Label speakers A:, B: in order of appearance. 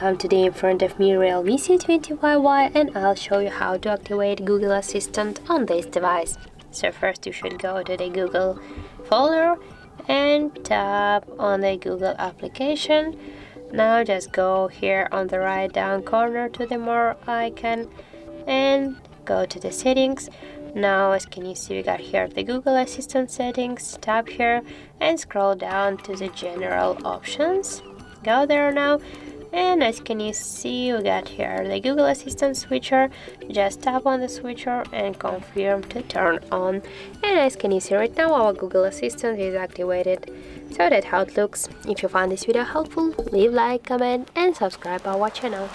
A: welcome. Today in front of me Realme C25Y and I'll show you how to activate Google Assistant on this device. So first you should go to the Google folder and tap on the Google application. Now just go here on the right down corner to the more icon and go to the settings. Now as can you see, we got here the Google Assistant settings. Tap here and scroll down to the general options. Go there now, and as can you see, we got here the Google Assistant switcher. Just tap on the switcher and confirm to turn on, and as can you see right now, our Google Assistant is activated. So that's how it looks. If you found this video helpful, leave like, comment and subscribe our channel.